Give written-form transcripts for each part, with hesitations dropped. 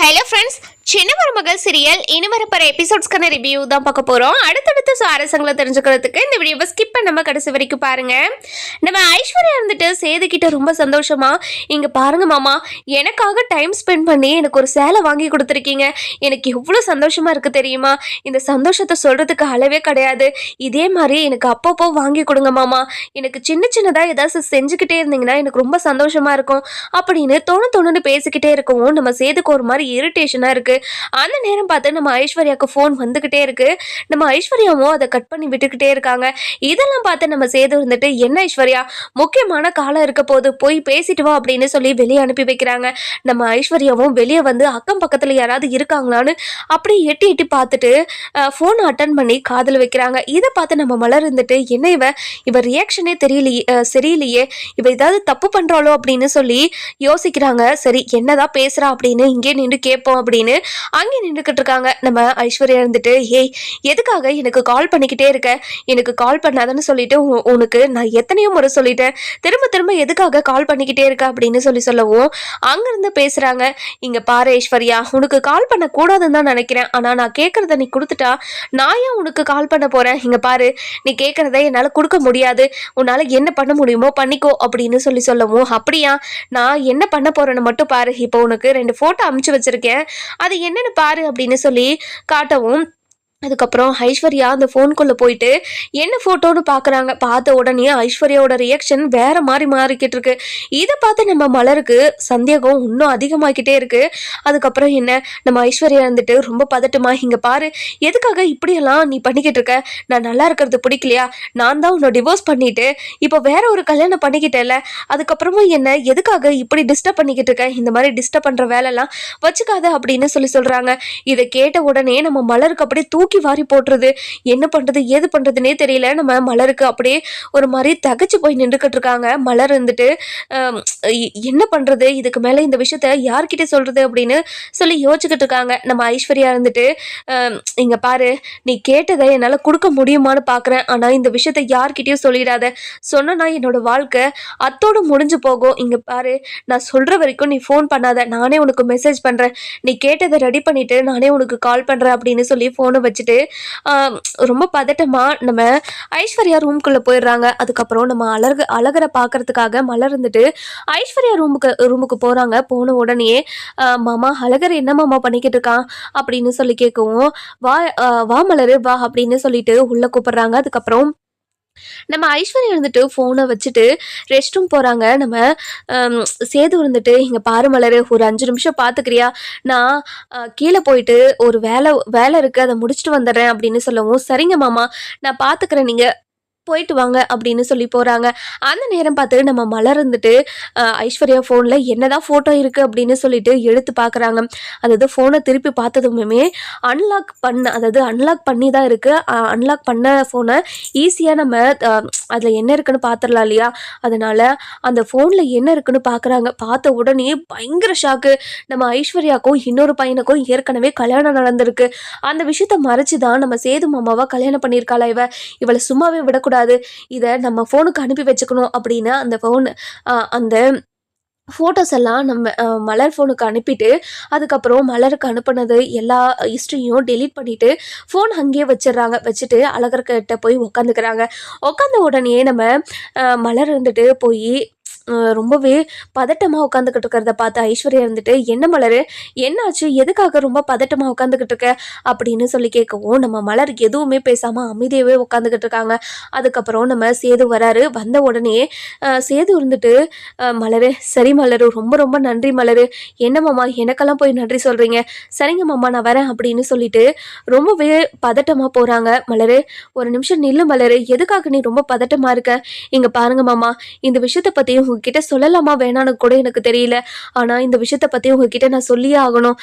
Hello friends, சின்ன மருமகள் serial இனி வரப்போற எபிசோட்ஸ்க்கான ரிவ்யூ தான் பார்க்க போறோம். அடுத்தடுத்த சுவாரஸ்யங்களை தெரிஞ்சுக்கிறதுக்கு இந்த வீடியோவை ஸ்கிப் பண்ணாம கடைசி வரைக்கும் பாருங்க. நம்ம ஐஸ்வர்யா இருந்துட்டு சேது கிட்ட ரொம்ப சந்தோஷமா, இங்க பாருங்க மாமா, எனக்காக டைம் ஸ்பெண்ட் பண்ணி எனக்கு ஒரு சேலை வாங்கி கொடுத்துருக்கீங்க. எனக்கு எவ்வளோ சந்தோஷமா இருக்கு தெரியுமா? இந்த சந்தோஷத்தை சொல்றதுக்கு அளவே கிடையாது. இதே மாதிரி எனக்கு அப்பப்போ வாங்கி கொடுங்க மாமா. எனக்கு சின்ன சின்னதா ஏதாவது செஞ்சுக்கிட்டே இருந்தீங்கன்னா எனக்கு ரொம்ப சந்தோஷமா இருக்கும் அப்படின்னு தோணுன்னு பேசிக்கிட்டே இருக்கவும் நம்ம சேதுக்கு ஒரு மாதிரி இரிட்டேஷனா இருக்கு. அந்த நேரம் பார்த்து நம்ம ஐஸ்வர்யாவுக்கு ஃபோன் வந்துகிட்டே இருக்கு. நம்ம ஐஸ்வர்யாவும் அதை கட் பண்ணி விட்டுக்கிட்டே இருக்காங்க. இதெல்லாம் பார்த்து நம்ம சேது இருந்துட்டு, என்ன ஐஸ்வர்யா, முக்கியமான காலம் இருக்க போது, போய் பேசிட்டு வா அப்படின்னு சொல்லி வெளியே அனுப்பி வைக்கிறாங்க. நம்ம ஐஸ்வர்யாவும் வெளியே வந்து அக்கம் பக்கத்துல யாராவது இருக்காங்களான்னு அப்படி எட்டி எட்டி பார்த்துட்டு ஃபோன் அட்டன் பண்ணி காதல் வைக்கிறாங்க. இதை பார்த்து நம்ம மலர் இருந்துட்டு, என்ன இவ ரியாக்ஷனே தெரியலையே, சரியில்லையே, இவ ஏதாவது தப்பு பண்றாளோ அப்படின்னு சொல்லி யோசிக்கிறாங்க. சரி, என்னதான் பேசுறா அப்படின்னு இங்கே நின்று கேட்போம் அப்படின்னு அங்கே நின்றுக்கிட்டு இருக்காங்க. நம்ம ஐஸ்வர்யா இருந்துட்டு, ஏய், எதுக்காக எனக்கு கால் பண்ணிக்கிட்டே இருக்க? எனக்கு கால் பண்ணாதன்னு சொல்லிட்டு உனக்கு நான் எத்தனையோ முறை சொல்லிட்டேன். திரும்ப திரும்ப எதுக்காக கால் பண்ணிக்கிட்டே இருக்க அப்படின்னு சொல்லவும் அங்கிருந்து பேசுறாங்க. இங்க பாரு ஐஸ்வர்யா, உனக்கு கால் பண்ண கூடாதுன்னு தான் நினைக்கிறேன். ஆனா நான் கேட்கறத நீ கொடுத்துட்டா நான் ஏன் உனக்கு கால் பண்ண போறேன்? இங்க பாரு, நீ கேட்கறத என்னால கொடுக்க முடியாது. உன்னால என்ன பண்ண முடியுமோ பண்ணிக்கோ அப்படின்னு சொல்லவும், அப்படியா, நான் என்ன பண்ண போறேன்னு மட்டும் பாரு. இப்போ உனக்கு 2 போட்டோ அனுப்பிச்சு வச்சிருக்கேன், அது என்னன்னு பாரு அப்படின்னு சொல்லி காட்டவும், அதுக்கப்புறம் ஐஸ்வர்யா அந்த ஃபோனுக்குள்ளே போயிட்டு என்ன ஃபோட்டோன்னு பார்க்குறாங்க. பார்த்த உடனே ஐஸ்வர்யாவோட ரியாக்ஷன் வேற மாதிரி மாறிக்கிட்டு இருக்கு. இதை பார்த்து நம்ம மலருக்கு சந்தேகம் இன்னும் அதிகமாகிக்கிட்டே இருக்கு. அதுக்கப்புறம் என்ன, நம்ம ஐஸ்வர்யா இருந்துட்டு ரொம்ப பதட்டமா, இங்கே பாரு, எதுக்காக இப்படியெல்லாம் நீ பண்ணிக்கிட்டு இருக்க? நான் நல்லா இருக்கிறது பிடிக்கலையா? நான் தான் உன்னை டிவோர்ஸ் பண்ணிட்டு இப்போ வேற ஒரு கல்யாணம் பண்ணிக்கிட்டேல, அதுக்கப்புறமா என்ன எதுக்காக இப்படி டிஸ்டர்ப் பண்ணிக்கிட்டு இருக்க? இந்த மாதிரி டிஸ்டர்ப் பண்ணுற வேலைலாம் வச்சுக்காத அப்படின்னு சொல்கிறாங்க. இதை கேட்ட உடனே நம்ம மலருக்கு அப்படியே தூக்கி வாரி போட்டுருது. என்ன பண்றது ஏது பண்றதுன்னே தெரியல. நம்ம மலருக்கு அப்படியே ஒரு மாதிரி தகச்சு போய் நின்றுக்கிட்டு இருக்காங்க. மலர் இருந்துட்டு என்ன பண்றது, இதுக்கு மேல இந்த விஷயத்த யார்கிட்ட சொல்றது அப்படின்னு சொல்லி யோசிச்சுக்கிட்டு இருக்காங்க. நம்ம ஐஸ்வர்யா இருந்துட்டு, இங்க பாரு, நீ கேட்டதை என்னால கொடுக்க முடியுமான்னு பாக்குறேன். ஆனா இந்த விஷயத்த யார்கிட்டயும் சொல்லிடாத. சொன்னா என்னோட வாழ்க்கை அத்தோடு முடிஞ்சு போகும். இங்க பாரு, நான் சொல்ற வரைக்கும் நீ ஃபோன் பண்ணாத. நானே உனக்கு மெசேஜ் பண்றேன். நீ கேட்டதை ரெடி பண்ணிட்டு நானே உனக்கு கால் பண்றேன் அப்படின்னு சொல்லி போனை வச்சுட்டு ரொம்ப பதட்டமா நம்ம ஐஸ்வர்யா ரூம்குள்ள போயிடுறாங்க. அதுக்கப்புறம் நம்ம அழகரை பாக்குறதுக்காக மலர் இருந்துட்டு ஐஸ்வர்யா ரூமுக்கு போறாங்க. போன உடனே மாமா, அழகர் என்ன மாமா பண்ணிக்கிட்டு இருக்கான் அப்படின்னு சொல்லி கேட்கவும், வா மலரு வா அப்படின்னு சொல்லிட்டு உள்ள கூப்பிடுறாங்க. அதுக்கப்புறம் நம்ம ஐஸ்வர்யா இருந்துட்டு ஃபோனை வச்சுட்டு ரெஸ்ட் ரூம் போகிறாங்க. நம்ம சேது இருந்துட்டு, இங்கே பாரு மலரு, ஒரு 5 நிமிஷம் பார்த்துக்கிறியா? நான் கீழே போயிட்டு ஒரு வேலை இருக்குது, அதை முடிச்சுட்டு வந்துடுறேன் அப்படின்னு சொல்லவும், சரிங்க மாமா, நான் பார்த்துக்கிறேன், நீங்கள் போயிட்டு வாங்க அப்படின்னு சொல்லி போகிறாங்க. அந்த நேரம் பார்த்து நம்ம மலர் இருந்துட்டு ஐஸ்வர்யா ஃபோனில் என்னதான் ஃபோட்டோ இருக்குது அப்படின்னு சொல்லிட்டு எடுத்து பார்க்குறாங்க. அதாவது ஃபோனை திருப்பி பார்த்ததுமே அன்லாக் பண்ணி தான் இருக்குது. அன்லாக் பண்ண ஃபோனை ஈஸியாக நம்ம அதில் என்ன இருக்குன்னு பார்த்துடலாம் இல்லையா? அதனால் அந்த ஃபோனில் என்ன இருக்குன்னு பார்க்குறாங்க. பார்த்த உடனே பயங்கர ஷாக்கு. நம்ம ஐஸ்வர்யாவுக்கும் இன்னொரு பையனுக்கும் ஏற்கனவே கல்யாணம் நடந்திருக்கு. அந்த விஷயத்தை மறைச்சி தான் நம்ம சேது மாமாவை கல்யாணம் பண்ணியிருக்காளா இவளை சும்மாவே விடக்கூடாது, இதை நம்ம ஃபோனுக்கு அனுப்பி வச்சுக்கணும் அப்படின்னு அந்த ஃபோட்டோஸ் எல்லாம் நம்ம மலர் ஃபோனுக்கு அனுப்பிட்டு, அதுக்கப்புறம் மலருக்கு அனுப்பினது எல்லா ஹிஸ்ட்ரியும் டெலீட் பண்ணிவிட்டு ஃபோன் அங்கேயே வச்சுட்டு அழகர்கிட்ட போய் உட்காந்துக்கிறாங்க. உட்காந்த உடனே நம்ம மலர் இருந்துட்டு போய் ரொம்பவே பதட்டமாக உட்காந்துக்கிட்டு இருக்கிறத பார்த்து ஐஸ்வர்யா இருந்துட்டு, என்ன மலர், என்னாச்சு, எதுக்காக ரொம்ப பதட்டமாக உட்காந்துக்கிட்டு இருக்க அப்படின்னு சொல்லி கேட்கவும், நம்ம மலர் எதுவுமே பேசாமல் அமைதியாகவே உட்காந்துக்கிட்டு இருக்காங்க. அதுக்கப்புறம் நம்ம சேது வராரு. வந்த உடனே சேது இருந்துட்டு, மலரு, சரி மலரு, ரொம்ப ரொம்ப நன்றி மலரு. என்ன மாமா, எனக்கெல்லாம் போய் நன்றி சொல்கிறீங்க? சரிங்க மாமா, நான் வரேன் அப்படின்னு சொல்லிட்டு ரொம்பவே பதட்டமாக போகிறாங்க. மலரு, ஒரு நிமிஷம் நில்லு மலரு, எதுக்காக நீ ரொம்ப பதட்டமாக இருக்க? இங்கே பாருங்க மாமா, இந்த விஷயத்தை பற்றி உங்ககிட்ட சொல்லலாமா வேணான்னு கூட எனக்கு தெரியல. ஆனால் இந்த விஷயத்தை பற்றி உங்ககிட்ட நான் சொல்லியே ஆகணும்.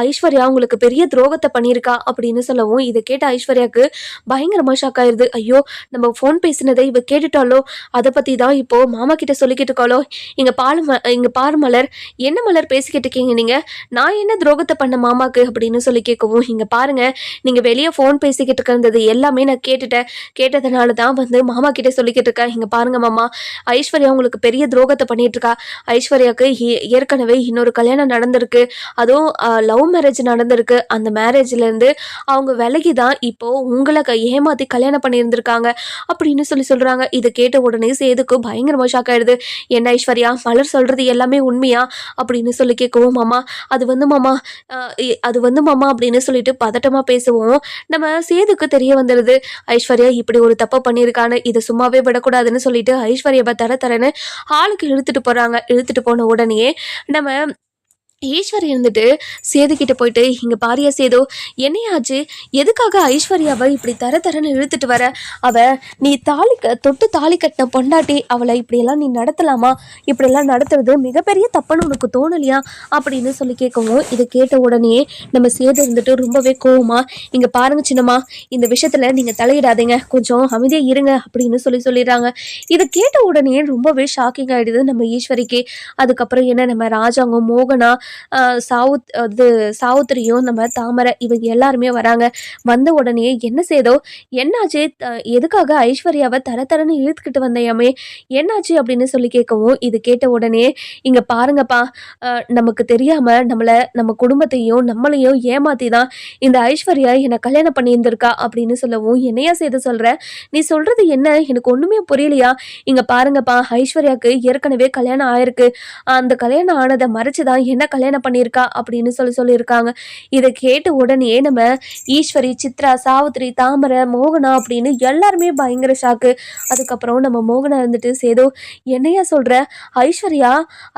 ஐஸ்வர்யா உங்களுக்கு பெரிய துரோகத்தை பண்ணியிருக்கா அப்படின்னு சொல்லவும், இதை கேட்ட ஐஸ்வர்யாவுக்கு பயங்கரமாக ஷாக் ஆயிடுது. ஐயோ, நம்ம ஃபோன் பேசினதை இவ கேட்டுட்டாலோ, அதை பற்றி தான் இப்போது மாமா கிட்ட சொல்லிக்கிட்டு இருக்காளோ. இங்கே பாரு மலர், என்ன மலர் பேசிக்கிட்டு இருக்கீங்க நீங்கள்? நான் என்ன துரோகத்தை பண்ண மாமாக்கு அப்படின்னு சொல்லி கேட்கவும், இங்கே பாருங்க, நீங்கள் வெளியே ஃபோன் பேசிக்கிட்டு இருக்கிறது எல்லாமே நான் கேட்டதுனால தான் வந்து மாமா கிட்ட சொல்லிக்கிட்டு இருக்கேன். இங்கே பாருங்க மாமா, ஐஸ்வர்யா உங்களுக்கு பெரிய பெரிய துரோகத்தை பண்ணிட்டு இருக்கா. ஐஸ்வர்யாவுக்கு ஏற்கனவே இன்னொரு கல்யாணம் நடந்திருக்கு, அதுவும் லவ் மேரேஜ் நடந்திருக்கு. அந்த மேரேஜ்லேருந்து அவங்க விலகி தான் இப்போ உங்களை ஏமாற்றி கல்யாணம் பண்ணியிருந்திருக்காங்க அப்படின்னு சொல்கிறாங்க. இதை கேட்ட உடனே சேதுக்கு பயங்கரமாக ஷாக் ஆகிடுது. என்ன ஐஸ்வர்யா, மலர் சொல்கிறது எல்லாமே உண்மையா அப்படின்னு கேட்கவும், மாமா அது வந்து மாமா அப்படின்னு சொல்லிட்டு பதட்டமாக பேசுவோம். நம்ம சேதுக்கு தெரிய வந்துடுது ஐஸ்வர்யா இப்படி ஒரு தப்பை பண்ணியிருக்கான்னு. இதை சும்மாவே விடக்கூடாதுன்னு சொல்லிட்டு ஐஸ்வர்யாவை தரன்னு ஹாலுக்கு இழுத்துட்டு போன உடனே நம்ம ஈஸ்வரி இருந்துட்டு சேதுக்கிட்ட போயிட்டு, இங்கே பாரியா சேது, என்னையாச்சு, எதுக்காக ஐஸ்வர்யாவை இப்படி தரன்னு இழுத்துட்டு வர? நீ தொட்டு தாலி கட்டின பொண்டாட்டி, அவளை இப்படியெல்லாம் நீ நடத்தலாமா? இப்படியெல்லாம் நடத்துறது மிகப்பெரிய தப்புன்னு உனக்கு தோணலையா அப்படின்னு கேட்கவும், இதை கேட்ட உடனே நம்ம சேது இருந்துட்டு ரொம்பவே கோவமா, இங்கே பாருங்க சின்னம்மா, இந்த விஷயத்தில் நீங்கள் தலையிடாதீங்க, கொஞ்சம் அமைதியாக இருங்க அப்படின்னு சொல்லிடுறாங்க. இதை கேட்ட உடனே ரொம்பவே ஷாக்கிங் ஆகிடுது நம்ம ஈஸ்வரிக்கு. அதுக்கப்புறம் என்ன, நம்ம ராஜாங்கம், மோகனா, சாவுத்திரியும், நம்ம தாமரை, இவங்க எல்லாருமே வராங்க. வந்த உடனே என்ன சேதோ, என்னாச்சு, எதுக்காக ஐஸ்வர்யாவை தரன்னு இழுத்துக்கிட்டு வந்தையாமே, என்னாச்சு அப்படின்னு கேட்கவும், இது கேட்ட உடனே, இங்க பாருங்கப்பா, நமக்கு தெரியாம நம்ம குடும்பத்தையும் நம்மளையும் ஏமாத்தி தான் இந்த ஐஸ்வர்யா என்னை கல்யாணம் பண்ணியிருந்திருக்கா அப்படின்னு சொல்லவும், என்னையா சேது சொல்ற, நீ சொல்றது என்ன, எனக்கு ஒண்ணுமே புரியலையா? இங்க பாருங்கப்பா, ஐஸ்வர்யாவுக்கு ஏற்கனவே கல்யாணம் ஆயிருக்கு, அந்த கல்யாணம் ஆனதை மறைச்சுதான் என்ன கல்யாணம் பண்ணியிருக்கா அப்படின்னு சொல்லியிருக்காங்க. இதை கேட்ட உடனே நம்ம ஈஸ்வரி, சித்ரா, சாவித்திரி, தாமரை, மோகனா அப்படின்னு எல்லாருமே பயங்கர ஷாக்கு. அதுக்கப்புறம் நம்ம மோகனா இருந்துட்டு, சேது என்னையா சொல்ற,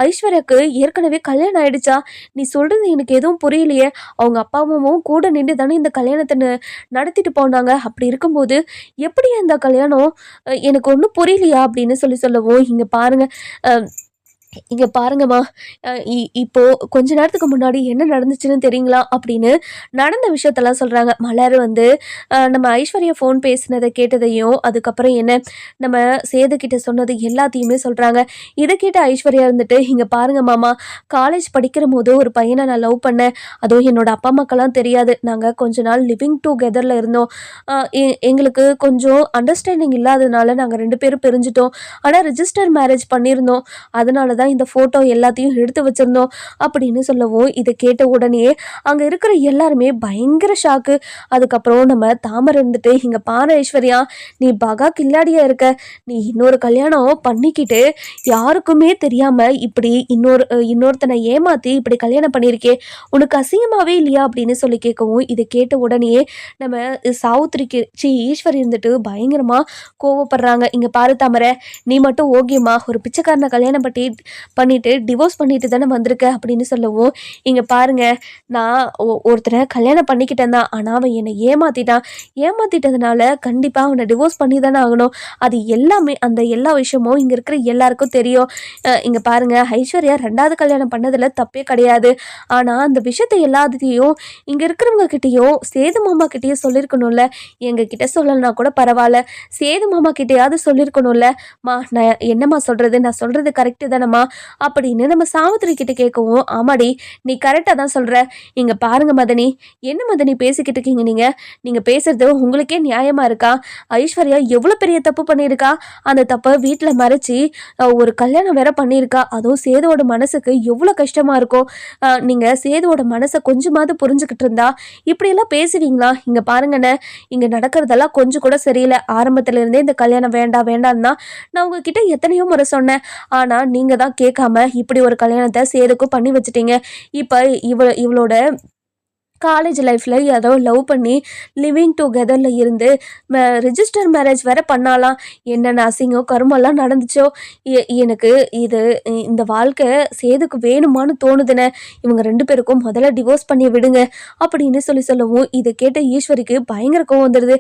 ஐஸ்வர்யாக்கு ஏற்கனவே கல்யாணம் ஆயிடுச்சா? நீ சொல்றது எனக்கு எதுவும் புரியலையே, அவங்க அப்பா அம்மாவும் கூட நின்று தானே இந்த கல்யாணத்தை நடத்திட்டு போனாங்க, அப்படி இருக்கும்போது எப்படி அந்த கல்யாணம், எனக்கு ஒன்றும் புரியலையா அப்படின்னு சொல்லவும், இங்க பாருங்கம்மா, இப்போ கொஞ்ச நேரத்துக்கு முன்னாடி என்ன நடந்துச்சுன்னு தெரியுங்களா அப்படின்னு நடந்த விஷயத்தெல்லாம் சொல்றாங்க. மலர் வந்து நம்ம ஐஸ்வர்யா ஃபோன் பேசினதை கேட்டதையும், அதுக்கப்புறம் என்ன நம்ம சேது கிட்ட சொன்னது எல்லாத்தையுமே சொல்றாங்க. இதை கேட்ட ஐஸ்வர்யா இருந்துட்டு, இங்க பாருங்க மாமா, காலேஜ் படிக்கிற போது ஒரு பையனை நான் லவ் பண்ணேன், அதுவும் என்னோட அப்பா அம்மாக்கெல்லாம் தெரியாது, நாங்கள் கொஞ்ச நாள் லிவிங் டுகெதரில் இருந்தோம், எங்களுக்கு கொஞ்சம் அண்டர்ஸ்டாண்டிங் இல்லாததுனால நாங்கள் 2 பேரும் பிரிஞ்சிட்டோம், ஆனால் ரிஜிஸ்டர் மேரேஜ் பண்ணியிருந்தோம், அதனால தான் இந்த ஃபோட்டோ எல்லாத்தையும் எடுத்து வச்சிருந்தோம் அப்படின்னு சொல்லவும், இதை கேட்ட உடனே அங்கே இருக்கிற எல்லாருமே பயங்கர ஷாக்கு. அதுக்கப்புறம் நம்ம தாமரை இருந்துட்டு, இங்கே பாரு ஐஸ்வர்யா, நீ பகா கில்லாடியா இருக்க, நீ இன்னொரு கல்யாணம் பண்ணிக்கிட்டு யாருக்குமே தெரியாமல் இப்படி இன்னொருத்தனை ஏமாற்றி இப்படி கல்யாணம் பண்ணியிருக்கே, உனக்கு அசிங்கமாகவே இல்லையா அப்படின்னு கேட்கவும், இதை கேட்ட உடனே நம்ம சாவுத்திரிக்கு ஈஸ்வரி இருந்துட்டு பயங்கரமாக கோவப்படுறாங்க. இங்கே பாரு தாமரை, நீ மட்டும் ஓகேம்மா, ஒரு பிச்சைக்காரனை கல்யாணம் பண்ணிட்டு டிவோர்ஸ் பண்ணிட்டு தானே வந்திருக்க அப்படின்னு சொல்லவும், இங்கே பாருங்க, நான் ஒருத்தரை கல்யாணம் பண்ணிக்கிட்டேன் தான், ஆனால் அவன் என்னை ஏமாத்திட்டதுனால கண்டிப்பாக அவனை டிவோர்ஸ் பண்ணி தானே ஆகணும், அது எல்லாமே அந்த எல்லா விஷயமும் இங்கே இருக்கிற எல்லாருக்கும் தெரியும். இங்கே பாருங்க, ஐஸ்வர்யா 2வது கல்யாணம் பண்ணதில் தப்பே கிடையாது, ஆனால் அந்த விஷயத்தை எல்லாத்தையும் இங்கே இருக்கிறவங்க கிட்டேயும் சேது மாமா கிட்டேயும் சொல்லியிருக்கணும்ல, எங்ககிட்ட சொல்லலைன்னா கூட பரவாயில்ல, சேது மாமா கிட்டேயாவது சொல்லியிருக்கணும்ல, நான் என்னம்மா சொல்கிறது, நான் சொல்கிறது கரெக்டு தானம்மா அப்படின்னு நம்ம சாவித்திரி கிட்ட கேட்கவும், ஆமாடி நீ கரெக்டாக தான் சொல்கிற, இங்கே பாருங்க மதனி, என்ன மதனி பேசிக்கிட்டு இருக்கீங்க, நீங்கள் பேசுறது உங்களுக்கே நியாயமாக இருக்கா? ஐஸ்வர்யா எவ்வளோ பெரிய தப்பு பண்ணியிருக்கா, அந்த தப்பை வீட்டில் மறைச்சி ஒரு கல்யாணம் வேற பண்ணியிருக்கா, அதுவும் சேதுவோட மனசுக்கு எவ்வளோ கஷ்டமாக இருக்கும், நீங்கள் சேதுவோட மனசை கொஞ்சமாவது புரிஞ்சுக்கிட்டு இருந்தா இப்படியெல்லாம் பேசுவீங்களா? இங்கே பாருங்கண்ணே, இங்கே நடக்கிறதெல்லாம் கொஞ்சம் கூட சரியில்லை, ஆரம்பத்திலேருந்தே இந்த கல்யாணம் வேண்டாம் தான் நான் உங்ககிட்ட எத்தனையோ முறை சொன்னேன், ஆனால் நீங்கள் தான் கேட்காம இப்படி ஒரு கல்யாணத்தை சேதுக்கும் பண்ணி வச்சுட்டீங்க. இப்போ இவளோட காலேஜ் லைஃப்பில் ஏதோ லவ் பண்ணி லிவிங் டுகெதரில் இருந்து ரிஜிஸ்டர் மேரேஜ் வேற பண்ணாலாம், என்னென்ன அசிங்கம் கருமெல்லாம் நடந்துச்சோ, எனக்கு இந்த வாழ்க்கை சேதுக்கு வேணுமான்னு தோணுதுன்னு, இவங்க 2 பேருக்கும் முதல்ல டிவோர்ஸ் பண்ணி விடுங்க அப்படின்னு சொல்லவும், இதை கேட்ட ஈஸ்வரிக்கு பயங்கர கோவம் வந்துடுது.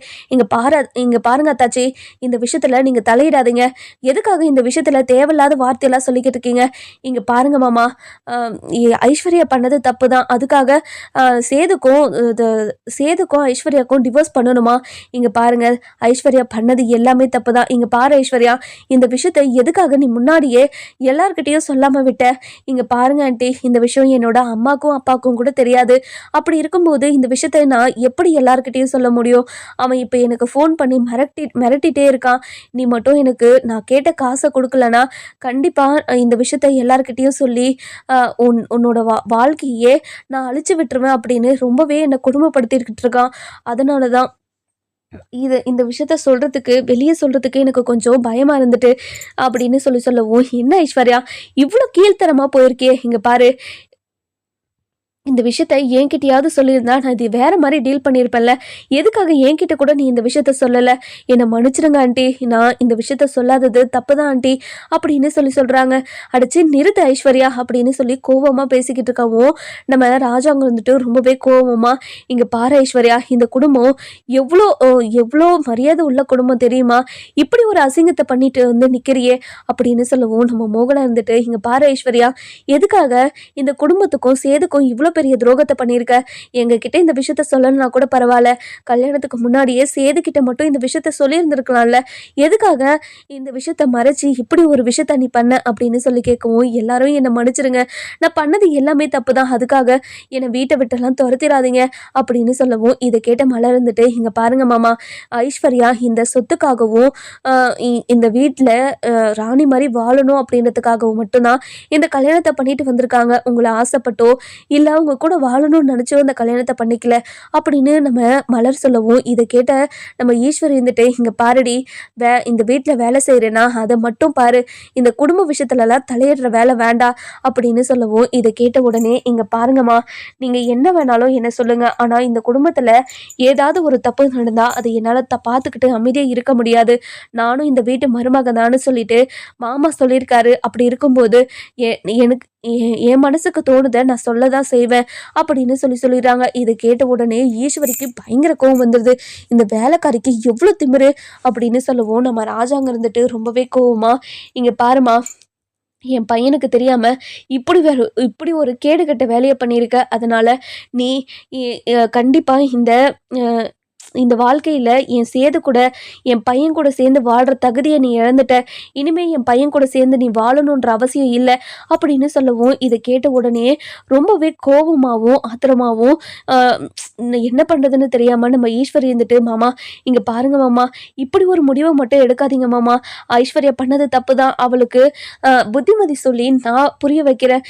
இங்கே பாருங்க அத்தாச்சி, இந்த விஷயத்தில் நீங்கள் தலையிடாதீங்க, எதுக்காக இந்த விஷயத்தில் தேவையில்லாத வார்த்தையெல்லாம் சொல்லிக்கிட்டு இருக்கீங்க, இங்கே பாருங்க மாமா, ஐஸ்வர்யா பண்ணது தப்பு தான், அதுக்காக சேது சேதுக்கும் சேதுக்கும் ஐஸ்வர்யாவுக்கும் டிவோர்ஸ் பண்ணணுமா? இங்கே பாருங்க, ஐஸ்வர்யா பண்ணது எல்லாமே தப்பு தான். இங்கே பாரு ஐஸ்வர்யா, இந்த விஷயத்தை எதுக்காக நீ முன்னாடியே எல்லார்கிட்டேயும் சொல்லாமல் விட்ட? இங்கே பாருங்க ஆண்டி, இந்த விஷயம் என்னோட அம்மாக்கும் அப்பாவுக்கும் கூட தெரியாது. அப்படி இருக்கும்போது இந்த விஷயத்த நான் எப்படி எல்லார்கிட்டேயும் சொல்ல முடியும்? அவன் இப்போ எனக்கு ஃபோன் பண்ணி மிரட்டிகிட்டே இருக்கான். நீ மட்டும் எனக்கு நான் கேட்ட காசை கொடுக்கலனா கண்டிப்பாக இந்த விஷயத்த எல்லார்கிட்டேயும் சொல்லி உன்னோட வாழ்க்கையே நான் அழிச்சு விட்டுருவேன் அப்படின்னு ரொம்பவே என்னை கொடுமைப்படுத்திக்கிட்டு இருக்கான். அதனால தான் இந்த விஷயத்த சொல்றதுக்கு வெளியே சொல்றதுக்கு எனக்கு கொஞ்சம் பயமா இருந்துட்டு அப்படின்னு சொல்லவும், என்ன ஐஸ்வர்யா இவ்வளோ கீழ்த்தரமா போயிருக்கே? இங்க பாரு, இந்த விஷயத்த என்கிட்டயாவது சொல்லியிருந்தா நான் இது வேற மாதிரி டீல் பண்ணியிருப்பேன்ல. எதுக்காக என்கிட்ட கூட நீ இந்த விஷயத்த சொல்லலை? என்னை மன்னிச்சிருங்க ஆண்டி, நான் இந்த விஷயத்த சொல்லாதது தப்பு தான் ஆண்டி அப்படின்னு சொல்கிறாங்க. அடிச்சு நிறுத்த ஐஸ்வர்யா அப்படின்னு சொல்லி கோபமாக பேசிக்கிட்டு இருக்கவும், நம்ம ராஜாங்க வந்துட்டு ரொம்பவே கோபமா, இங்கே பாரு ஐஸ்வர்யா, இந்த குடும்பம் எவ்வளோ எவ்வளோ மரியாதை உள்ள குடும்பம் தெரியுமா? இப்படி ஒரு அசிங்கத்தை பண்ணிட்டு வந்து நிற்கிறியே அப்படின்னு சொல்லவும், நம்ம மோகனா இருந்துட்டு, இங்கே பாரு ஐஸ்வர்யா, எதுக்காக இந்த குடும்பத்துக்கும் சேதுக்கும் இவ்வளோ பெரிய துரோகத்தை பண்ணியிருக்க? எங்ககிட்ட இந்த விஷயத்த சொல்லணும்னா கூட பரவாயில்ல, கல்யாணத்துக்கு முன்னாடியே சேது கிட்ட மட்டும் இந்த விஷயத்த சொல்லியிருந்திருக்கலாம்ல. எதுக்காக இந்த விஷயத்த மறைச்சி இப்படி ஒரு விஷயத்த நீ பண்ண அப்படின்னு சொல்லி கேட்கவும், எல்லாரும் என்னை மன்னிச்சிருங்க, நான் பண்ணது எல்லாமே தப்பு தான், அதுக்காக என்னை வீட்டை விட்டெல்லாம் துரத்திடாதீங்க அப்படின்னு சொல்லவும், இதை கேட்ட மலர் இருந்துட்டு, இங்கே பாருங்க மாமா, ஐஸ்வர்யா இந்த சொத்துக்காகவும் இந்த வீட்டில் ராணி மாதிரி வாழணும் அப்படின்றதுக்காகவும் மட்டும்தான் இந்த கல்யாணத்தை பண்ணிட்டு வந்திருக்காங்க. உங்களை ஆசைப்பட்டோ இல்லை அவங்க கூட வாழணும்னு நினச்சோ அந்த கல்யாணத்தை பண்ணிக்கல அப்படின்னு நம்ம மலர் சொல்லவும், இதை கேட்ட நம்ம ஈஸ்வரி இருந்துட்டு, இங்கே பாருடி, இந்த வீட்டில் வேலை செய்கிறேன்னா அதை மட்டும் பாரு, இந்த குடும்ப விஷயத்துலலாம் தலையிடுற வேலை வேண்டாம் அப்படின்னு சொல்லவும், இதை கேட்ட உடனே, இங்கே பாருங்கம்மா, நீங்கள் என்ன வேணாலும் என்ன சொல்லுங்கள், ஆனால் இந்த குடும்பத்தில் ஏதாவது ஒரு தப்பு நடந்தால் அதை என்னால் பார்த்துக்கிட்டு அமைதியாக இருக்க முடியாது. நானும் இந்த வீட்டு மருமகதான்னு சொல்லிட்டு மாமா சொல்லியிருக்காரு. அப்படி இருக்கும்போது எனக்கு என் மனசுக்கு தோணுதை நான் சொல்லதான் செய்வேன் அப்படின்னு சொல்லிடுறாங்க. இதை கேட்ட உடனே ஈஸ்வரிக்கு பயங்கர கோவம் வந்துடுது. இந்த வேலைக்காரிக்கு எவ்வளோ திமிரு அப்படின்னு சொல்லவும், நம்ம ராஜாங்க இருந்துட்டு ரொம்பவே கோவமா, இங்கே பாருமா, என் பையனுக்கு தெரியாம இப்படி ஒரு கேடுகட்ட வேலையை பண்ணியிருக்க. அதனால நீ கண்டிப்பா இந்த வாழ்க்கையில் என் சேது கூட என் பையன் கூட சேர்ந்து வாழ்கிற தகுதியை நீ இழந்துட்ட. இனிமேல் என் பையன் கூட சேர்ந்து நீ வாழணுன்ற அவசியம் இல்லை அப்படின்னு சொல்லவும், இதை கேட்ட உடனே ரொம்பவே கோபமாகவும் ஆத்திரமாகவும் என்ன பண்ணுறதுன்னு தெரியாமல் நம்ம ஈஸ்வரி இருந்துட்டு, மாமா இங்கே பாருங்க மாமா, இப்படி ஒரு முடிவை மட்டும் எடுக்காதீங்க மாமா, ஐஸ்வர்யா பண்ணது தப்பு தான், அவளுக்கு புத்திமதி சொல்லி நான் புரிய வைக்கிறேன்.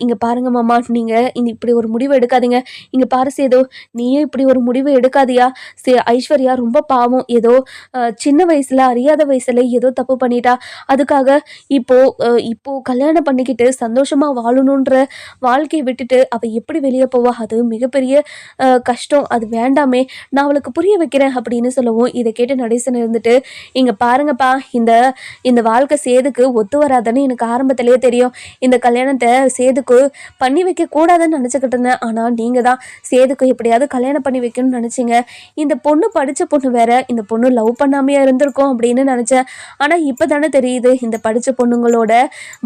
இங்கே பாருங்க மாமா, நீங்கள் இப்படி ஒரு முடிவை எடுக்காதீங்க. இங்கே பாரு சேது, நீயும் இப்படி ஒரு முடிவை எடுக்காதியா? ஐஸ்வர்யா ரொம்ப பாவம், ஏதோ சின்ன வயசுல அறியாத வயசுல ஏதோ தப்பு பண்ணிட்டா. அதுக்காக இப்போ கல்யாணம் பண்ணிக்கிட்டு சந்தோஷமா வாழணுன்ற வாழ்க்கையை விட்டுட்டு அவ எப்படி வெளியே போவா? அது மிகப்பெரிய கஷ்டம், அது வேண்டாமே, நான் அவளுக்கு புரிய வைக்கிறேன் அப்படின்னு சொல்லவும், இதை கேட்டு நடேசன் இருந்துட்டு, இங்க பாருங்கப்பா, இந்த வாழ்க்கை சேதுக்கு ஒத்து வராதுன்னு எனக்கு ஆரம்பத்திலேயே தெரியும். இந்த கல்யாணத்தை சேதுக்கு பண்ணி வைக்க கூடாதுன்னு நினைச்சுக்கிட்டு இருந்தேன். ஆனா நீங்க தான் சேதுக்கு எப்படியாவது கல்யாணம் பண்ணி வைக்கணும்னு நினைச்சீங்க. இந்த பொண்ணு படித்த பொண்ணு வேற, இந்த பொண்ணு லவ் பண்ணாமையா இருந்திருக்கோம் அப்படின்னு நினச்சேன். ஆனால் இப்போ தானே தெரியுது இந்த படித்த பொண்ணுங்களோட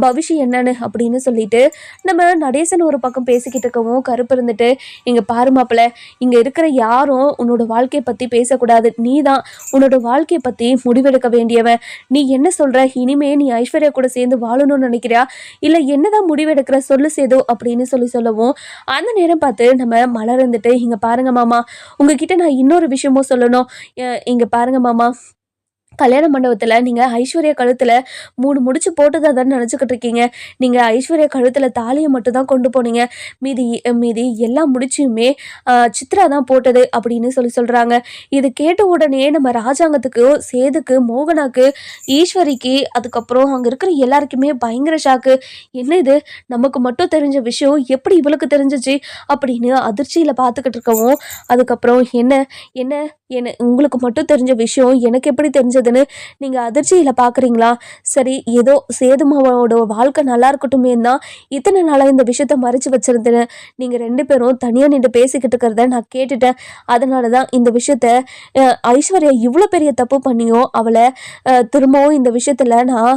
பவிஷ்யம் என்னன்னு அப்படின்னு சொல்லிட்டு நம்ம நடேசன் ஒரு பக்கம் பேசிக்கிட்டு இருக்கவும், கருப்பு இருந்துட்டு, இங்கே பாரு மாப்பிள்ள, இங்கே இருக்கிற யாரும் உன்னோட வாழ்க்கையை பற்றி பேசக்கூடாது. நீ தான் உன்னோட வாழ்க்கையை பற்றி முடிவெடுக்க வேண்டியவன். நீ என்ன சொல்கிற? இனிமே நீ ஐஸ்வர்யா கூட சேர்ந்து வாழணும்னு நினைக்கிறியா, இல்லை என்னதான் முடிவெடுக்கிற சொல்லு சேது அப்படின்னு சொல்லவும், அந்த நேரம் பார்த்து நம்ம மலர் இருந்துட்டு, இங்கே பாருங்க மாமா, உங்ககிட்ட நான் இன்னொரு விஷயமும் சொல்லணும். இங்க பாருங்க மாமா, கல்யாண மண்டபத்தில் நீங்கள் ஐஸ்வர்யா கழுத்தில் 3 முடிச்சு போட்டதாக தானே நினச்சிக்கிட்டு இருக்கீங்க. நீங்கள் ஐஸ்வர்யா கழுத்தில் தாலியை மட்டும் தான் கொண்டு போனீங்க, மீதி எல்லா முடிச்சுமே சித்ரா தான் போட்டது அப்படின்னு சொல்கிறாங்க. இது கேட்ட உடனே நம்ம ராஜாங்கத்துக்கு, சேதுக்கு, மோகனாக்கு, ஈஸ்வரிக்கு, அதுக்கப்புறம் அங்கே இருக்கிற எல்லாருக்குமே பயங்கர ஷாக்கு. என்ன இது, நமக்கு மட்டும் தெரிஞ்ச விஷயம் எப்படி இவளுக்கு தெரிஞ்சிச்சு அப்படின்னு அதிர்ச்சியில் பார்த்துக்கிட்டு இருக்கவும், அதுக்கப்புறம் என்ன உங்களுக்கு மட்டும் தெரிஞ்ச விஷயம் எனக்கு எப்படி தெரிஞ்சதுன்னு நீங்கள் அதிர்ச்சியில் பார்க்குறீங்களா? சரி, ஏதோ சேதுமாவோட வாழ்க்கை நல்லா இருக்கட்டுமே தான் இத்தனை நாளாக இந்த விஷயத்த மறைச்சு வச்சிருந்தேன்னு நீங்கள் 2 பேரும் தனியாக நின்று பேசிக்கிட்டு இருக்கிறத நான் கேட்டுட்டேன். அதனால தான் இந்த விஷயத்த ஐஸ்வர்யா இவ்வளோ பெரிய தப்பு பண்ணியும் அவளை திரும்பவும் இந்த விஷயத்தில் நான்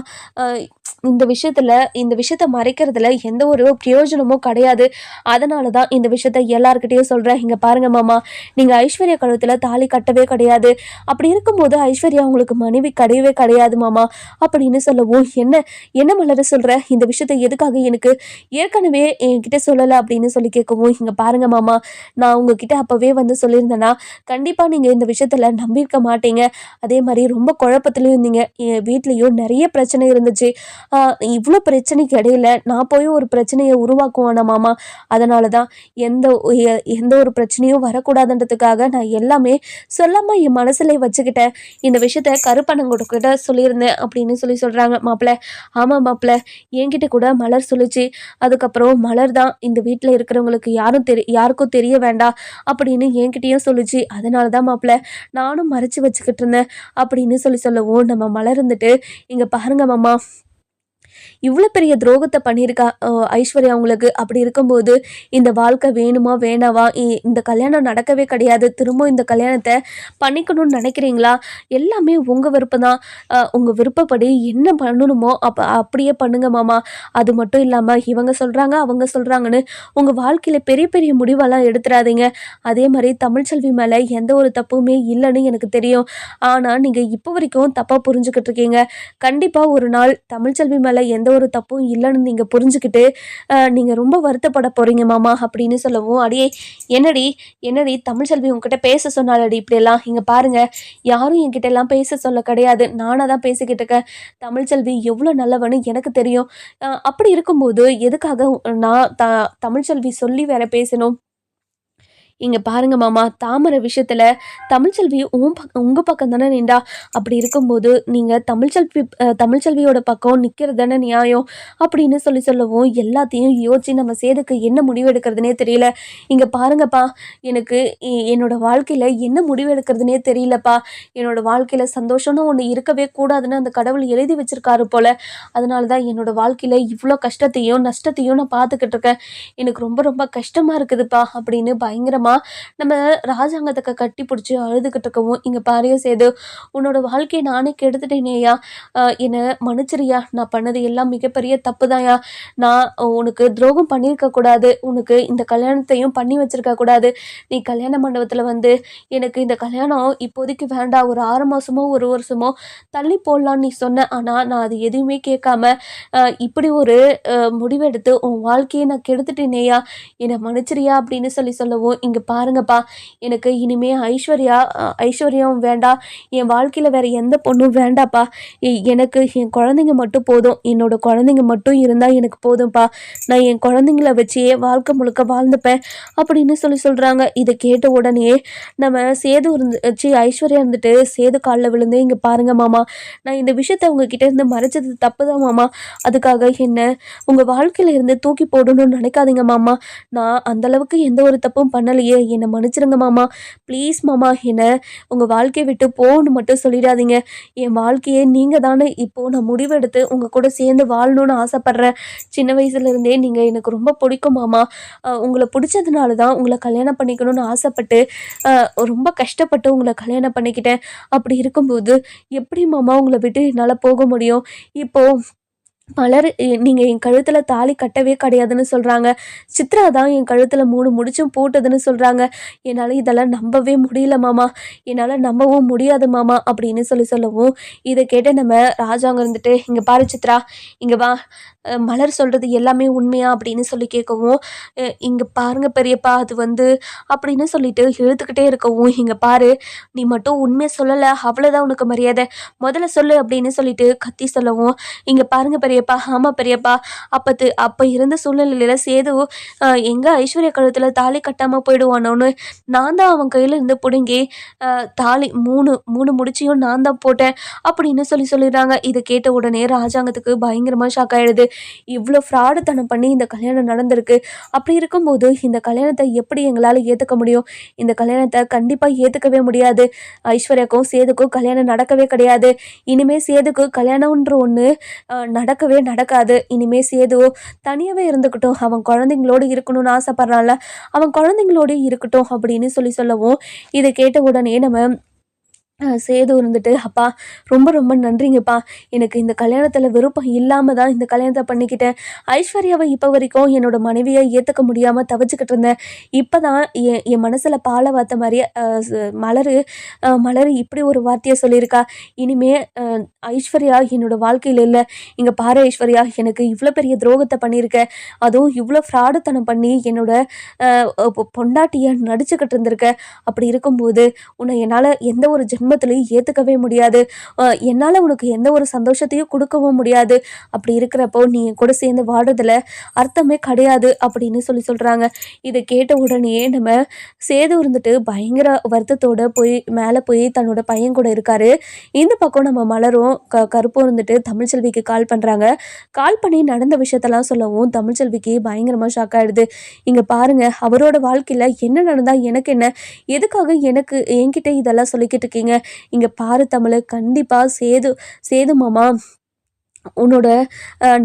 இந்த விஷயத்த மறைக்கிறதுல எந்த ஒரு பிரயோஜனமும் கிடையாது. அதனால தான் இந்த விஷயத்த எல்லார்கிட்டயும் சொல்றேன். இங்க பாருங்க மாமா, நீங்க ஐஸ்வர்யா கழுத்துல தாலி கட்டவே கிடையாது. அப்படி இருக்கும்போது ஐஸ்வர்யா உங்களுக்கு மனைவி கிடையவே கிடையாது மாமா அப்படின்னு சொல்லவும், என்ன என்ன மலர சொல்ற? இந்த விஷயத்த எதுக்காக எனக்கு ஏற்கனவே என்கிட்ட சொல்லல அப்படின்னு சொல்லி கேட்கவும், இங்க பாருங்க மாமா, நான் உங்ககிட்ட அப்பவே வந்து சொல்லியிருந்தேன்னா கண்டிப்பா நீங்க இந்த விஷயத்துல நம்பியிருக்க மாட்டீங்க. அதே மாதிரி ரொம்ப குழப்பத்திலயும் இருந்தீங்க. என் வீட்லயும் நிறைய பிரச்சனை இருந்துச்சு. இவ்வளோ பிரச்சனைக்கு இடையில நான் போய் ஒரு பிரச்சனையை உருவாக்குவேனா மாமா? அதனால தான் எந்த ஒரு பிரச்சனையும் வரக்கூடாதுன்றதுக்காக நான் எல்லாமே சொல்லாம என் மனசுல வச்சுக்கிட்டேன். இந்த விஷயத்த கருப்பண்ணங்கிட்ட சொல்லியிருந்தேன் அப்படின்னு சொல்றாங்க. மாப்பிள்ள, ஆமா மாப்பிள்ள, என்கிட்ட கூட மலர் சொல்லிச்சு. அதுக்கப்புறம் மலர் தான் இந்த வீட்டில் இருக்கிறவங்களுக்கு யாருக்கும் தெரிய வேண்டாம் அப்படின்னு என்கிட்டயும் சொல்லிச்சு. அதனால தான் மாப்பிள்ள நானும் மறைச்சு வச்சுக்கிட்டு இருந்தேன் அப்படின்னு சொல்லவும், நம்ம மலர் இருந்துட்டு, இங்க பாருங்க மாமா, இவ்வளோ பெரிய துரோகத்தை பண்ணியிருக்கா ஐஸ்வர்யா அவங்களுக்கு. அப்படி இருக்கும்போது இந்த வாழ்க்கை வேணுமா வேணாவா? இந்த கல்யாணம் நடக்கவே கிடையாது. திரும்ப இந்த கல்யாணத்தை பண்ணிக்கணும்னு நினைக்கிறீங்களா? எல்லாமே உங்கள் விருப்பம் தான். உங்கள் விருப்பப்படி என்ன பண்ணணுமோ அப்படியே பண்ணுங்க மாமா. அது மட்டும் இல்லாமல் இவங்க சொல்கிறாங்க அவங்க சொல்கிறாங்கன்னு உங்கள் வாழ்க்கையில் பெரிய பெரிய முடிவெல்லாம் எடுத்துடாதீங்க. அதே மாதிரி தமிழ்ச்செல்வி மேலே எந்த ஒரு தப்புமே இல்லைன்னு எனக்கு தெரியும். ஆனால் நீங்கள் இப்போ வரைக்கும் தப்பாக புரிஞ்சுக்கிட்டு இருக்கீங்க. கண்டிப்பாக ஒரு நாள் தமிழ்ச்செல்வி மேலே எந்த ஒரு தப்பும் இல்லைன்னு நீங்கள் புரிஞ்சுக்கிட்டு நீங்கள் ரொம்ப வருத்தப்பட போகிறீங்க மாமா அப்படின்னு சொல்லவும், அடியே என்னடி என்னடி தமிழ்ச்செல்வி உங்ககிட்ட பேச சொன்னாலடி இப்படியெல்லாம்? இங்கே பாருங்கள், யாரும் என்கிட்ட எல்லாம் பேச சொல்ல கிடையாது. நானாக தான் பேசிக்கிட்டு இருக்கேன். தமிழ்ச்செல்வி எவ்வளோ நல்லவன்னு எனக்கு தெரியும். அப்படி இருக்கும்போது எதுக்காக நான் தமிழ்ச்செல்வி சொல்லி வேற பேசணும்? இங்க பாருங்க மாமா, தாமரை விஷயத்துல தமிழ்ச்செல்வி உங்க பக்கம் தானே நின்றா. அப்படி இருக்கும்போது நீங்க தமிழ்ச்செல்வியோட பக்கம் நிக்கிறது தானே நியாயம் அப்படின்னு சொல்லவும், எல்லாத்தையும் யோசிச்சு நம்ம சேதுக்கு என்ன முடிவு எடுக்கிறதுனே தெரியல. இங்க பாருங்கப்பா, எனக்கு என்னோட வாழ்க்கையில என்ன முடிவு எடுக்கிறதுனே தெரியலப்பா. என்னோட வாழ்க்கையில சந்தோஷம்னு ஒன்று இருக்கவே கூடாதுன்னு அந்த கடவுள் எழுதி வச்சிருக்காரு போல. அதனால தான் என்னோட வாழ்க்கையில இவ்வளோ கஷ்டத்தையும் நஷ்டத்தையும் நான் பார்த்துக்கிட்டு இருக்கேன். எனக்கு ரொம்ப ரொம்ப கஷ்டமா இருக்குதுப்பா அப்படின்னு பயங்கரமா நம்ம ராஜாங்கத்துக்கு கட்டி பிடிச்சி அழுதுகிட்டு இருக்கவும், இங்க பாரியா சேது, உன்னோட வாழ்க்கையை நானே கெடுத்துட்டேனேயா, என்னை மன்னிச்சிரியா, நான் பண்ணது எல்லாம் மிகப்பெரிய தப்பு தான்யா. நான் உனக்கு துரோகம் பண்ணியிருக்க கூடாது, உனக்கு இந்த கல்யாணத்தையும் பண்ணி வச்சிருக்க கூடாது. நீ கல்யாண மண்டபத்தில் வந்து எனக்கு இந்த கல்யாணம் இப்போதைக்கு வேண்டாம், ஒரு 6 மாசமோ 1 வருஷமோ தள்ளி போடலான்னு நீ சொன்ன. ஆனால் நான் அது எதுவுமே கேட்காம இப்படி ஒரு முடிவெடுத்து உன் வாழ்க்கையை நான் கெடுத்துட்டேனேயா, என்னை மன்னிச்சிரியா அப்படின்னு சொல்லவும், இங்கே பாருங்கப்பா, எனக்கு இனிமே ஐஸ்வர்யாவும் வேண்டாம், என் வாழ்க்கையில் வேற எந்த பொண்ணும் வேண்டாப்பா. எனக்கு என் குழந்தைங்க மட்டும் போதும். என்னோட குழந்தைங்க மட்டும் இருந்தால் எனக்கு போதும்ப்பா. நான் என் குழந்தைங்கள வச்சே வாழ்க்கை முழுக்க வாழ்ந்துப்பேன் அப்படின்னு சொல்கிறாங்க. இதை கேட்ட உடனே நம்ம சேது ஐஸ்வர்யா இருந்துட்டு சேது காலில் விழுந்து, இங்கே பாருங்க மாமா, நான் இந்த விஷயத்த உங்ககிட்ட இருந்து மறைச்சது தப்பு தான் மாமா. அதுக்காக என்ன உங்கள் வாழ்க்கையில இருந்து தூக்கி போடணும்னு நினைக்காதீங்க மாமா. நான் அந்தளவுக்கு எந்த ஒரு தப்பும் பண்ணலையே, என்னை மன்னிச்சிருங்க மாமா. ப்ளீஸ் மாமா, என்னை உங்கள் வாழ்க்கையை விட்டு போன்னு மட்டும் சொல்லிடாதீங்க. என் வாழ்க்கையே நீங்கள் தானே. இப்போது நான் முடிவெடுத்து உங்கள் கூட சேர்ந்து வாழணும்னு ஆசைப்பட்றேன். சின்ன வயசுலேருந்தே நீங்கள் எனக்கு ரொம்ப பிடிக்கும் மாமா. உங்களை பிடிச்சதுனால தான் உங்களை கல்யாணம் பண்ணிக்கணும்னு ஆசைப்பட்டு ரொம்ப கஷ்டப்பட்டு உங்களை கல்யாணம் பண்ணிக்கிட்டேன். அப்படி இருக்கும்போது எப்படி மாமா உங்களை விட்டு என்னால் போக முடியும்? இப்போது மலர் நீங்கள் என் கழுத்தில் தாலி கட்டவே கிடையாதுன்னு சொல்கிறாங்க. சித்ரா தான் என் கழுத்தில் 3 முடிச்சும் போட்டதுன்னு சொல்கிறாங்க. என்னால் இதெல்லாம் நம்பவே முடியல மாமா, என்னால் நம்பவும் முடியாது மாமா அப்படின்னு சொல்லவும், இதை கேட்டு நம்ம ராஜாங்க இருந்துட்டு, இங்கே பாரு சித்ரா, இங்கே வா, மலர் சொல்கிறது எல்லாமே உண்மையா அப்படின்னு கேட்கவும், இங்கே பாருங்க பெரியப்பா, அது வந்து அப்படின்னு சொல்லிட்டு இழுத்துக்கிட்டே இருக்கவும், இங்கே பாரு, நீ மட்டும் உண்மையை சொல்லலை அவ்வளோதான் உனக்கு மரியாதை, முதல்ல சொல்லு அப்படின்னு சொல்லிட்டு கத்தி சொல்லவும், இங்கே பாருங்க பெரியப்பா, ஆமாம் பெரியப்பா, அப்போ இருந்த சூழ்நிலையில் சேது எங்கே ஐஸ்வர்யா கழுத்தில் தாலி கட்டாமல் போயிடுவானோன்னு நான் தான் அவன் கையில் இருந்து பிடுங்கி தாலி 3 முடிச்சியும் நான் தான் போட்டேன் அப்படின்னு சொல்லிடுறாங்க. இதை கேட்ட உடனே ராஜாங்கத்துக்கு பயங்கரமாக ஷாக் ஆகிடுது. இவ்வளோ ஃப்ராடுத்தனம் பண்ணி இந்த கல்யாணம் நடந்திருக்கு. அப்படி இருக்கும்போது இந்த கல்யாணத்தை எப்படி எங்களால் ஏற்றுக்க முடியும்? இந்த கல்யாணத்தை கண்டிப்பாக ஏற்றுக்கவே முடியாது. ஐஸ்வர்யாக்கும் சேதுக்கும் கல்யாணம் நடக்கவே கிடையாது. இனிமேல் சேதுக்கு கல்யாணம்ன்ற ஒன்று நடக்கவே நடக்காது. இனிமேல் சேது தனியாகவே இருந்துக்கிட்டோம், அவன் குழந்தைங்களோடு இருக்கணும்னு ஆசைப்பட்றான்ல, அவன் குழந்தைங்களோடு இருக்கட்டும் அப்படின்னு சொல்லவும், இதை கேட்ட உடனே நம்ம சேது இருந்துட்டு, "அப்பா ரொம்ப ரொம்ப நன்றிங்கப்பா. எனக்கு இந்த கல்யாணத்தில விருப்பம் இல்லாம தான் இந்த கல்யாணத்த பண்ணிக்கிட்டேன். ஐஸ்வர்யாவ இப்ப வரைக்கும் என்னோட மனைவியா ஏத்துக்க முடியாம தவிச்சுக்கிட்டு இருந்தேன். இப்ப தான் என் என் மனசுல பால வார்த்த மாரியே மலரு மலரு இப்படி ஒரு வார்த்தைய சொல்லியிருக்கா. இனிமே ஐஸ்வர்யா என்னோட வாழ்க்கையில இல்ல. இங்க பாரு ஐஸ்வர்யா, எனக்கு இவ்ளோ பெரிய துரோகத்த பண்ணியிருக்க. அதுவும் இவ்ளோ ஃப்ராடுத்தனம் பண்ணி என்னோட பொண்டாட்டிய நடிச்சுக்கிட்டு இருந்திருக்க. அப்படி இருக்கும்போது உன்னை என்னால எந்த ஒரு ஜென்மத்திலயும் ஏத்துக்கவே முடியாது. என்னால உனக்கு எந்த ஒரு சந்தோஷத்தையும் குடுக்கவும் முடியாது. அப்படி இருக்கிறப்போ, நீ என் கூட சேர்ந்து வாழுறதுல அர்த்தமே கிடையாது அப்படின்னு சொல்றாங்க. இத கேட்ட உடனேயே நம்ம சேது இருந்துட்டு பயங்கர வருத்தத்தோட மேல போய் தன்னோட பையன் கூட இருக்காரு. இந்த பக்கம் நம்ம மலரும் கருப்பும் இருந்துட்டு தமிழ்ச்செல்விக்கு கால் பண்றாங்க. கால் பண்ணி நடந்த விஷயத்தெல்லாம் சொல்லவும் தமிழ்ச்செல்விக்கு பயங்கரமா ஷாக் ஆயிடுது. இங்க பாருங்க, அவரோட வாழ்க்கையில என்ன நடந்தா எனக்கு என்ன? எதுக்காக என்கிட்ட இதெல்லாம் சொல்லிக்கிட்டு இருக்கீங்க? இங்க பாரு தமிழு, கண்டிப்பா சேது சேது மாமா உன்னோட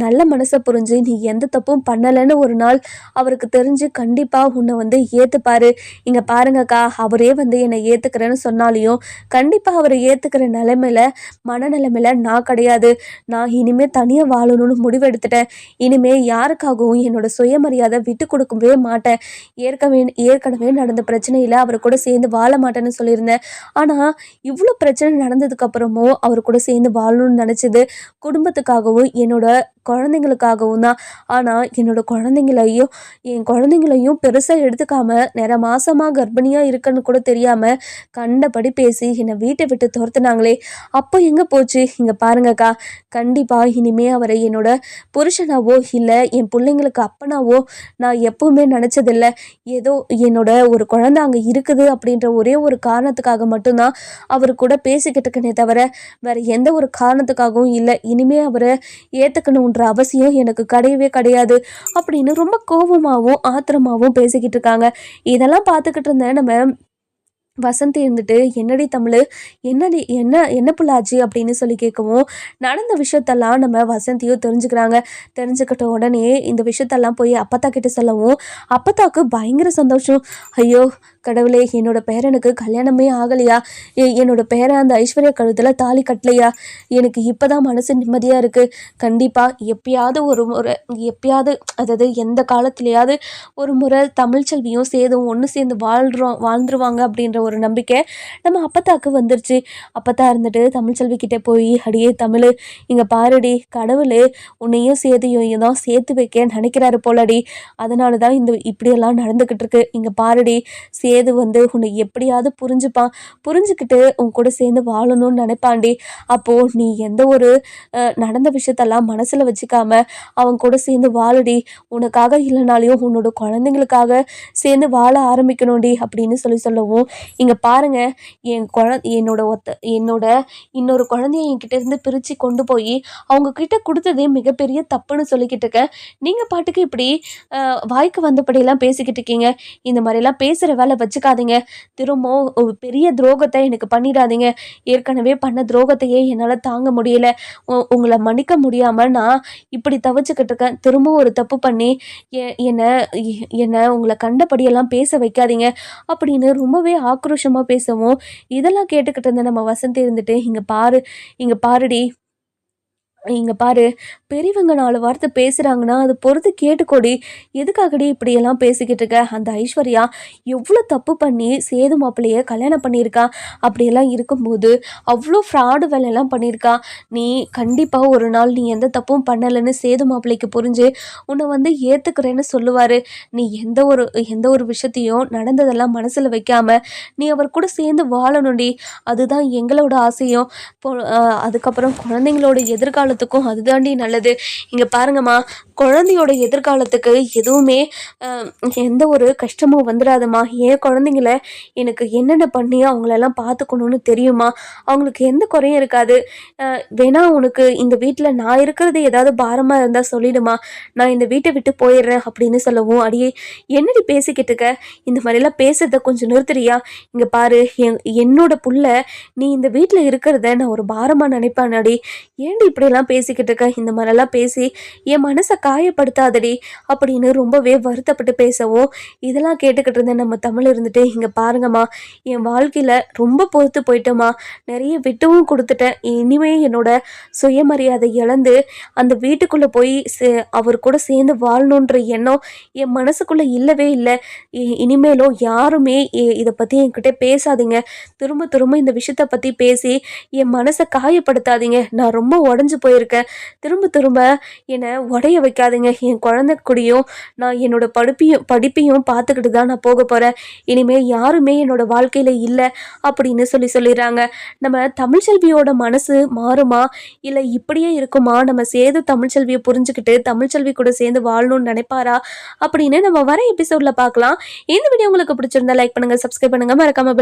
நல்ல மனசை புரிஞ்சு நீ எந்த தப்பும் பண்ணலைன்னு ஒரு நாள் அவருக்கு தெரிஞ்சு கண்டிப்பா உன்னை வந்து ஏத்துப்பாரு. இங்க பாருங்கக்கா, அவரே வந்து என்னை ஏத்துக்கிறேன்னு சொன்னாலையும் கண்டிப்பா அவரை ஏத்துக்கிற மனநிலைமையில நான் கிடையாது. நான் இனிமே தனியா வாழணும்னு முடிவெடுத்துட்டேன். இனிமே யாருக்காகவும் என்னோட சுயமரியாதை விட்டு கொடுக்கவே மாட்டேன். ஏற்கனவே நடந்த பிரச்சனையில அவர் கூட சேர்ந்து வாழ மாட்டேன்னு சொல்லியிருந்தேன். ஆனா இவ்வளோ பிரச்சனை நடந்ததுக்கு அப்புறமும் அவர் கூட சேர்ந்து வாழணும்னு நினைச்சது குடும்பத்துக்காகவும் என்னோட குழந்தைங்களுக்காகவும் தான். ஆனால் என் குழந்தைங்களையும் பெருசாக எடுத்துக்காம மாசமாக கர்ப்பிணியாக இருக்குன்னு கூட தெரியாமல் கண்டபடி பேசி என்னை வீட்டை விட்டு துரத்துனாங்களே, அப்போ எங்கே போச்சு? இங்கே பாருங்கக்கா, கண்டிப்பாக இனிமே அவரை என்னோட புருஷனாவோ இல்லை என் பிள்ளைங்களுக்கு அப்பனாவோ நான் எப்பவுமே நினச்சதில்லை. ஏதோ என்னோட ஒரு குழந்தை அங்கே இருக்குது அப்படின்ற ஒரே ஒரு காரணத்துக்காக மட்டும்தான் அவர் கூட பேசிக்கிட்டு இருக்கனே தவிர வேற எந்த ஒரு காரணத்துக்காகவும் இல்லை. இனிமே அவரை ஏற்றுக்கணுன்ற அவசியம் எனக்கு கிடையவே கிடையாது அப்படின்னு ரொம்ப கோபமாகவும் ஆத்திரமாகவும் பேசிக்கிட்டு இருக்காங்க. இதெல்லாம் பார்த்துக்கிட்டு இருந்தேன் நம்ம வசந்தி இருந்துட்டு, "என்னடி தமிழ், என்ன புள்ளாச்சு?" அப்படின்னு கேட்கவும், நடந்த விஷயத்தெல்லாம் நம்ம வசந்தியும் தெரிஞ்சுக்கிறாங்க. தெரிஞ்சுக்கிட்ட உடனே இந்த விஷயத்தெல்லாம் போய் அப்பத்தா கிட்ட சொல்லவும், அப்பத்தாவுக்கு பயங்கர சந்தோஷம். ஐயோ கடவுளே, என்னோட பேரனுக்கு கல்யாணமே ஆகலையா? என்னோட பேரன் அந்த ஐஸ்வர்யா கழுத்தில் தாலி கட்டலையா? எனக்கு இப்போதான் மனசு நிம்மதியாக இருக்குது. கண்டிப்பாக எப்பயாவது அதாவது எந்த காலத்துலையாவது ஒரு முறை தமிழ்ச்செல்வியும் சேதும் ஒன்று சேர்ந்து வாழ்ந்துருவாங்க அப்படின்ற ஒரு நம்பிக்கை நம்ம அப்பத்தாக்கு வந்துருச்சு. அப்பத்தா இருந்துட்டு தமிழ்ச்செல்வி கிட்டே போய், "அடியே தமிழ், இங்கே பாருடி, கடவுள் உன்னையும் சேதையும் தான் சேர்த்து வைக்க நினைக்கிறாரு போலடி. அதனால தான் இப்படியெல்லாம் நடந்துக்கிட்டு இருக்கு. இங்கே பாருடி, சேது வந்து உன்னை எப்படியாவது புரிஞ்சுக்கிட்டு உன் கூட சேர்ந்து வாழணும்னு நினைப்பாண்டி. அப்போது நீ எந்த ஒரு நடந்த விஷயத்தெல்லாம் மனசில் வச்சுக்காம அவன் கூட சேர்ந்து வாழடி. உனக்காக இல்லைனாலையும் உன்னோட குழந்தைங்களுக்காக சேர்ந்து வாழ ஆரம்பிக்கணும்டி" அப்படின்னு சொல்லவும், இங்கே பாருங்க, என்னோட இன்னொரு குழந்தைய என்கிட்ட இருந்து பிரித்து கொண்டு போய் அவங்க கிட்ட கொடுத்ததே மிகப்பெரிய தப்புன்னு சொல்லிக்கிட்டு இருக்கேன். நீங்கள் பாட்டுக்கு இப்படி வாய்க்கு வந்தபடியெல்லாம் பேசிக்கிட்டு இருக்கீங்க. இந்த மாதிரிலாம் பேசுகிற வேலை வச்சுக்காதீங்க. திரும்பவும் ஒரு பெரிய துரோகத்தை எனக்கு பண்ணிடாதீங்க. ஏற்கனவே பண்ண துரோகத்தையே என்னால் தாங்க முடியல. உங்களை மன்னிக்க முடியாமல் நான் இப்படி தவிச்சுக்கிட்டு இருக்கேன். திரும்பவும் ஒரு தப்பு பண்ணி என்னை உங்களை கண்டபடியெல்லாம் பேச வைக்காதீங்க அப்படின்னு ரொம்பவே ஆக்ரோஷமாக பேசவும், இதெல்லாம் கேட்டுக்கிட்டு இருந்த நம்ம வசந்தி இருந்துட்டு, இங்கே பாருடி, இங்க பாரு, பெரியவங்க 4 வார்த்தை பேசுறாங்கன்னா அது பொறுத்து கேட்டுக்கோடி. எதுக்காகடி இப்படியெல்லாம் பேசிக்கிட்டு இருக்க? அந்த ஐஸ்வர்யா எவ்வளோ தப்பு பண்ணி சேது மாப்பிள்ளைய கல்யாணம் பண்ணியிருக்கா. அப்படியெல்லாம் இருக்கும்போது அவ்வளோ ஃப்ராடு வேலையெல்லாம் பண்ணியிருக்கா. நீ கண்டிப்பாக ஒரு நாள் நீ எந்த தப்பும் பண்ணலைன்னு சேது மாப்பிள்ளைக்கு புரிஞ்சு உன்னை வந்து ஏற்றுக்கிறேன்னு சொல்லுவார். நீ எந்த ஒரு விஷயத்தையும் நடந்ததெல்லாம் மனசில் வைக்காம நீ அவர் கூட சேர்ந்து வாழணும்டி. அதுதான் எங்களோட ஆசையும். அதுக்கப்புறம் குழந்தைங்களோட எதிர்காலத்துக்கும் அதுதாண்டி நல்லது. இங்கே பாருங்கம்மா, குழந்தையோட எதிர்காலத்துக்கு எதுவுமே எந்த ஒரு கஷ்டமும் வந்துடாதுமா. என் குழந்தைங்கள எனக்கு என்னென்ன பண்ணி அவங்களெல்லாம் பார்த்துக்கணும்னு தெரியுமா? அவங்களுக்கு எந்த குறையும் இருக்காது. வேணா உனக்கு இந்த வீட்டில் நான் இருக்கிறது ஏதாவது பாரமாக இருந்தால் சொல்லிடுமா, நான் இந்த வீட்டை விட்டு போயிடுறேன் அப்படின்னு சொல்லவும், "அடியே என்னடி பேசிக்கிட்டு இருக்க? இந்த மாதிரிலாம் பேசுறத கொஞ்சம் நிறுத்துறியா? இங்கே பாரு, என்னோட புள்ள நீ இந்த வீட்டில் இருக்கிறத நான் ஒரு பாரமாக நினைப்பேன். அடி ஏன்டி இப்படியெல்லாம் மாதிரிலாம் பேசிக்கிட்டு இருக்க, இந்த மாதிரிலாம் பேசி என் மனசை காயப்படுத்தாதடி அப்படின்னு ரொம்பவே வருத்தப்பட்டு பேசவும், இதெல்லாம் கேட்டுக்கிட்டு இருந்த நம்ம தமிழ் இருந்துட்டு, இங்கே பாருங்கம்மா, என் வாழ்க்கையில் ரொம்ப பொறுத்து போயிட்டோம்மா, நிறைய விட்டுவும் கொடுத்துட்டேன், இனிமே என்னோட சுயமரியாதை இழந்து அந்த வீட்டுக்குள்ளே போய் அவர் கூட சேர்ந்து வாழணுன்ற எண்ணம் என் மனசுக்குள்ளே இல்லவே இல்லை. இனிமேலும் யாருமே இதை பற்றி என்கிட்ட பேசாதீங்க, திரும்ப திரும்ப இந்த விஷயத்தை பற்றி பேசி என் மனசை காயப்படுத்தாதீங்க, நான் ரொம்ப உடஞ்சி போயிருக்கேன், திரும்ப திரும்ப என்னை உடைய வைக்காதீங்க, என் குழந்தை கூடயும் நான் என்னோட படிப்பையும் பார்த்துக்கிட்டு தான் நான் போக போகிறேன், இனிமேல் யாருமே என்னோட வாழ்க்கையில் இல்லை அப்படின்னு சொல்லிடுறாங்க. நம்ம தமிழ்ச்செல்வியோட மனசு மாறுமா இல்லை இப்படியே இருக்குமா? நம்ம சேது தமிழ்ச்செல்வியை புரிஞ்சுக்கிட்டு தமிழ்ச்செல்வி கூட சேர்ந்து வாழணும்னு நினைப்பாரா அப்படின்னு நம்ம வர எபிசோட்ல பார்க்கலாம். இந்த வீடியோ உங்களுக்கு பிடிச்சிருந்தா லைக் பண்ணுங்க, சப்ஸ்கிரைப் பண்ணுங்க, மறக்காம